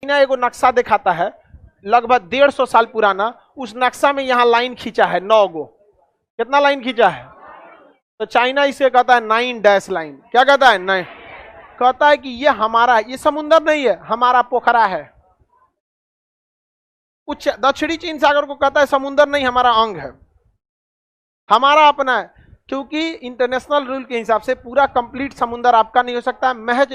China एगो नक्शा दिखाता है लगभग 150 साल पुराना, उस नक्शा में यहाँ लाइन खींचा है 9 गो। कितना लाइन खींचा है? तो चाइना इसे कहता है 9 डैश लाइन। क्या कहता है? 9। कहता है कि ये हमारा है, ये समुंदर नहीं है, हमारा पोखरा है। कुछ दक्षिणी चीन सागर को कहता है समुंदर नहीं, हमारा अंग है, हमारा अपना है। क्योंकि इंटरनेशनल रूल के हिसाब से पूरा कंप्लीट समुंदर आपका नहीं हो सकता है, महज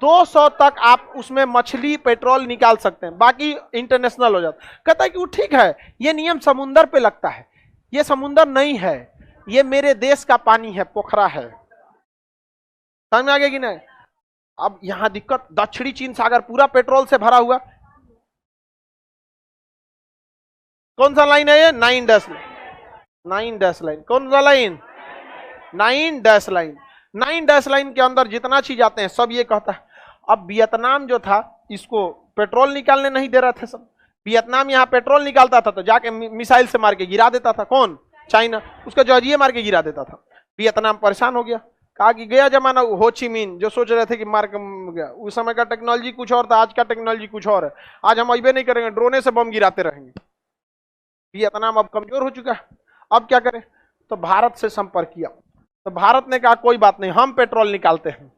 200 तक आप उसमें मछली पेट्रोल निकाल सकते हैं, बाकी इंटरनेशनल हो जाता। कहता है कि वो ठीक है, ये नियम समुंदर पे लगता है, ये समुंदर नहीं है, ये मेरे देश का पानी है, पोखरा है। समझ में आ गया कि नहीं? अब यहां दिक्कत, दक्षिणी चीन सागर पूरा पेट्रोल से भरा हुआ। कौन सा लाइन है ये? 9 डैश लाइन। 9 dash line. कौन सा line? 9 dash line. 9 dash line के अंदर जितना चीज आते हैं सब ये कहता है। अब वियतनाम जो था इसको पेट्रोल निकालने नहीं दे रहे थे सब। वियतनाम यहाँ पेट्रोल निकालता था तो जाके मिसाइल से मार के गिरा देता था। कौन? चाइना। उसका जहाजिए मार के गिरा देता था। वियतनाम परेशान हो गया, कहा कि गया जमाना हो ची मिन जो सोच रहे थे कि मार के गया। उस समय का टेक्नोलॉजी कुछ और था, आज का टेक्नोलॉजी कुछ और है। आज हम अबे नहीं करेंगे, ड्रोने से बम गिराते रहेंगे। वियतनाम अब कमजोर हो चुका है, अब क्या करें? तो भारत से संपर्क किया। तो भारत ने कहा कोई बात नहीं, हम पेट्रोल निकालते हैं,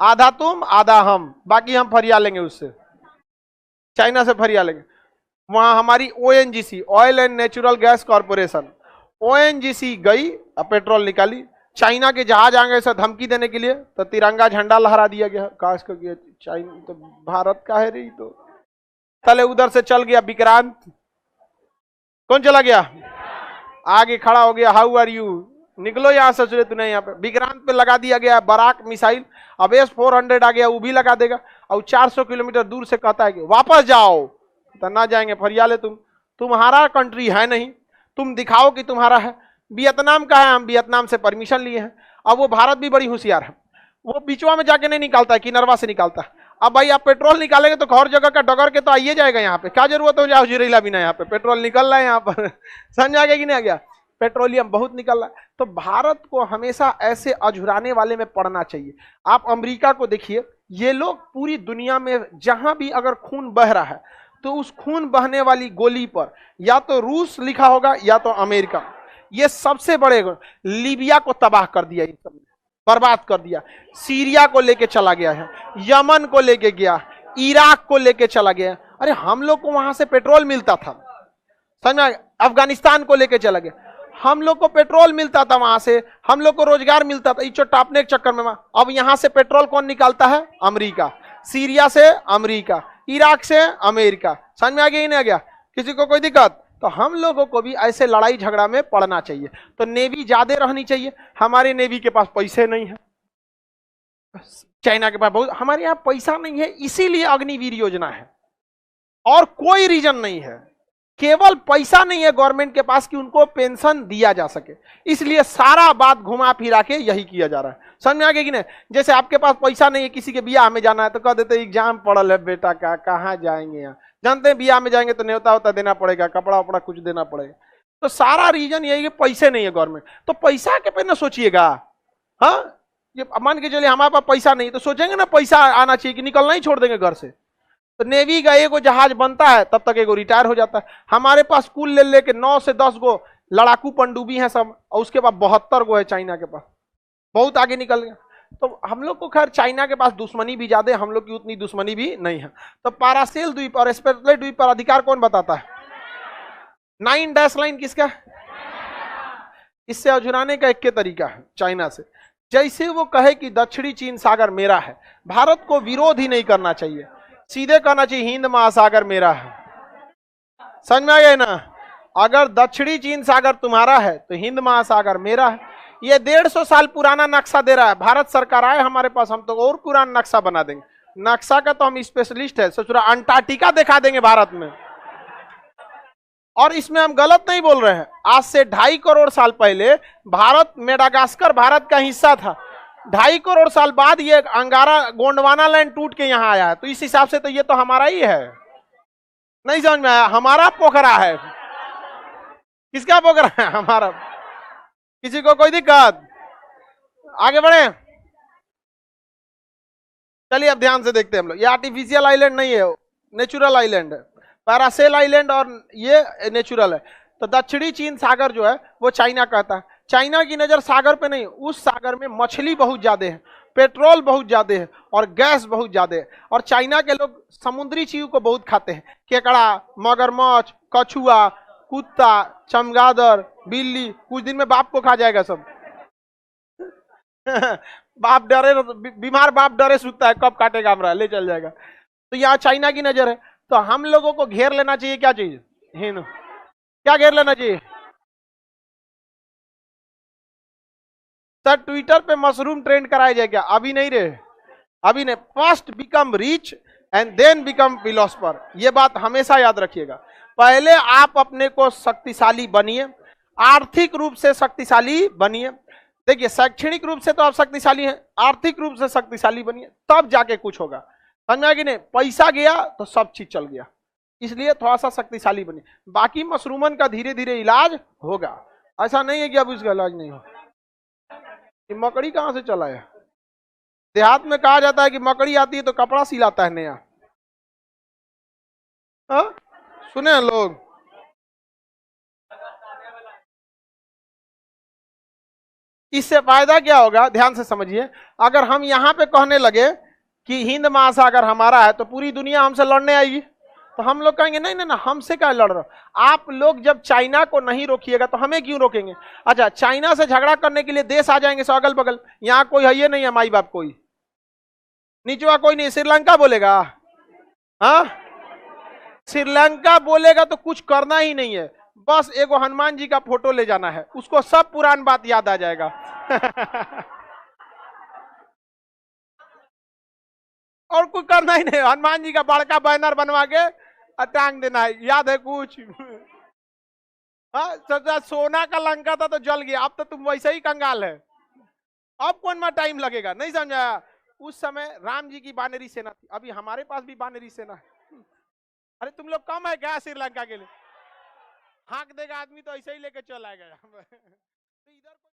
आधा तुम आधा हम, बाकी हम फरिया लेंगे उससे, चाइना से फरिया लेंगे। वहां हमारी ONGC, oil and natural gas corporation, ONGC गई और पेट्रोल निकाली। चाइना के जहाज आ गए धमकी देने के लिए, तो तिरंगा झंडा लहरा दिया गया, काश को चाइना तो भारत का है रही। तो तले उधर से चल गया विक्रांत। कौन चला गया? आगे खड़ा हो गया, हाउ आर यू, निकलो यहां से, सोचे तूने यहाँ पे। विक्रांत पे लगा दिया गया बराक मिसाइल। अब S-400 आ गया, वो भी लगा देगा। और 400 किलोमीटर दूर से कहता है कि वापस जाओ। तो ना जाएंगे, फरिया ले, तुम्हारा कंट्री है नहीं, तुम दिखाओ कि तुम्हारा है। वियतनाम का है, हम वियतनाम से परमिशन लिए हैं। अब वो भारत भी बड़ी होशियार है, वो बीचवा में जाके नहीं निकालता है, किनरवा से निकालता है। अब भाई आप पेट्रोल निकालेंगे तो हर जगह का डगर के तो आइए जाएगा यहाँ पे, क्या जरूरत हो जाओ जिरेला बिना, यहाँ पे पेट्रोल निकल रहा है यहाँ पर। समझ आ गया कि नहीं आ गया? पेट्रोलियम बहुत निकल रहा है। तो भारत को हमेशा ऐसे अझुराने वाले में पड़ना चाहिए। आप अमेरिका को देखिए, ये लोग पूरी दुनिया में जहां भी अगर खून बह रहा है तो उस खून बहने वाली गोली पर या तो रूस लिखा होगा या तो अमेरिका। ये सबसे बड़े, लीबिया को तबाह कर दिया, इन सब बर्बाद कर दिया। सीरिया को लेके चला गया है, यमन को लेके गया, इराक को लेके चला गया। अरे हम लोग को वहां से पेट्रोल मिलता था, समझ में? अफगानिस्तान को लेके चला गया, हम लोग को पेट्रोल मिलता था वहां से, हम लोग को रोजगार मिलता था। इच्छो टापने के चक्कर में अब यहां से पेट्रोल कौन निकालता है? अमेरिका। सीरिया से अमेरिका, इराक से अमेरिका। समझ में आ गया ही नहीं आ गया? किसी को कोई दिक्कत? तो हम लोगों को भी ऐसे लड़ाई झगड़ा में पड़ना चाहिए। तो नेवी ज्यादा रहनी चाहिए। हमारे नेवी के पास पैसे नहीं है, चाइना के पास बहुत, हमारे यहाँ पैसा नहीं है, इसीलिए अग्निवीर योजना है, और कोई रीजन नहीं है। केवल पैसा नहीं है गवर्नमेंट के पास कि उनको पेंशन दिया जा सके, इसलिए सारा बात घुमा फिरा के यही किया जा रहा है। समझ में आ गया कि नहीं? जैसे आपके पास पैसा नहीं है, किसी के ब्याह में जाना है तो कह देते एग्जाम पड़ल है बेटा का, कहाँ जाएंगे? यहाँ जानते हैं ब्याह में जाएंगे तो न्योता होता देना पड़ेगा, कपड़ा वपड़ा कुछ देना पड़ेगा। तो सारा रीजन यही कि पैसे नहीं है गवर्नमेंट। तो पैसा के पे ना सोचिएगा। हाँ, ये मान के चलिए हमारे पास पैसा नहीं तो सोचेंगे ना पैसा आना चाहिए कि निकलना ही छोड़ देंगे घर से। तो नेवी का एगो जहाज बनता है तब तक एगो रिटायर हो जाता है। हमारे पास कुल ले लेके 9 से 10 गो लड़ाकू पनडुब्बी हैं सब, और उसके बाद 72 गो है चाइना के पास, बहुत आगे निकल गया। तो हम लोग को खैर चाइना के पास दुश्मनी भी ज्यादा है, हम लोग की उतनी दुश्मनी भी नहीं है। तो पारासेल द्वीप और स्पेटलेट द्वीप पर अधिकार कौन बताता है? 9 डैश लाइन किसका? इससे अझुराने का एक के तरीका है चाइना से। जैसे वो कहे कि दक्षिणी चीन सागर मेरा है, भारत को विरोध ही नहीं करना चाहिए, सीधे कहना चाहिए हिंद महासागर मेरा है। समझ में आ गया ना? अगर दक्षिणी चीन सागर तुम्हारा है तो हिंद महासागर मेरा है। ये 150 साल पुराना नक्शा दे रहा है भारत सरकार, आए हमारे पास, हम तो और पुराना नक्शा बना देंगे। नक्शा का तो हम स्पेशलिस्ट है, सोच रहा अंटार्कटिका दिखा देंगे भारत में। और इसमें हम गलत नहीं बोल रहे हैं। आज से 2.5 करोड़ साल पहले भारत, मेडागास्कर भारत का हिस्सा था। 2.5 करोड़ साल बाद ये अंगारा गोंडवाना लैंड टूट के यहाँ आया है, तो इस हिसाब से तो ये तो हमारा ही है। नहीं समझ में आया? हमारा पोखरा है। किसका पोखरा है? हमारा। किसी को कोई दिक्कत? आगे बढ़े, चलिए अब ध्यान से देखते हैं हम लोग। ये आर्टिफिशियल आइलैंड नहीं है, नेचुरल आइलैंड है, पैरासेल आइलैंड और ये नेचुरल है। तो दक्षिणी चीन सागर जो है वो चाइना कहता है। चाइना की नजर सागर पे नहीं, उस सागर में मछली बहुत ज्यादा है, पेट्रोल बहुत ज्यादा है और गैस बहुत ज्यादा है। और चाइना के लोग समुद्री जीव को बहुत खाते हैं, केकड़ा, मगरमच्छ, कछुआ, कुत्ता, चमगादड़, बिल्ली। कुछ दिन में बाप को खा जाएगा सब। बाप डरे, बीमार बाप डरे सूता है, कब काटेगा हमरा, ले चल जाएगा। तो यहाँ चाइना की नजर है। तो हम लोगों को घेर लेना चाहिए क्या चीज, हिंद, क्या घेर लेना चाहिए सर? ट्विटर पे मशरूम ट्रेंड कराया जाए क्या? अभी नहीं रहे, अभी नहीं। First become rich and then become philosopher, ये बात हमेशा याद रखिएगा। पहले आप अपने को शक्तिशाली बनिए, आर्थिक रूप से शक्तिशाली बनिए। देखिए शैक्षणिक रूप से तो आप शक्तिशाली हैं, आर्थिक रूप से शक्तिशाली बनिए, तब जाके कुछ होगा। समझा कि नहीं? पैसा गया तो सब चीज चल गया, इसलिए थोड़ा सा शक्तिशाली बनिए। बाकी मशरूमन का धीरे धीरे इलाज होगा, ऐसा नहीं है कि अब इसका इलाज नहीं हो। ये मकड़ी कहां से चला है? देहात में कहा जाता है कि मकड़ी आती है तो कपड़ा सिलाता है नया। हाँ? सुने हैं लोग? इससे फायदा क्या होगा, ध्यान से समझिए। अगर हम यहां पे कहने लगे कि हिंद महासागर हमारा है तो पूरी दुनिया हमसे लड़ने आएगी, तो हम लोग कहेंगे नहीं नहीं ना, हमसे क्या लड़ रहे हो आप लोग? जब चाइना को नहीं रोकिएगा तो हमें क्यों रोकेंगे? अच्छा, चाइना से झगड़ा करने के लिए देश आ जाएंगे अगल बगल, यहाँ कोई है ये नहीं है, माई बाप कोई, नीचवा कोई नहीं। श्रीलंका बोलेगा, हाँ श्रीलंका बोलेगा तो कुछ करना ही नहीं है, बस एगो हनुमान जी का फोटो ले जाना है, उसको सब पुरान बात याद आ जाएगा। और कुछ करना ही नहीं, हनुमान जी का बड़का बैनर बनवा के टांग देना है, याद है कुछ? हाँ, सोना का लंका था तो जल गया, अब तो तुम वैसे ही कंगाल है, अब कौन में टाइम लगेगा, नहीं समझाया? उस समय राम जी की बानरी सेना थी, अभी हमारे पास भी बानरी सेना है। अरे तुम लोग कम है क्या श्रीलंका के लिए? हाँक देगा आदमी तो ऐसे ही लेके चल आएगा। तो इधर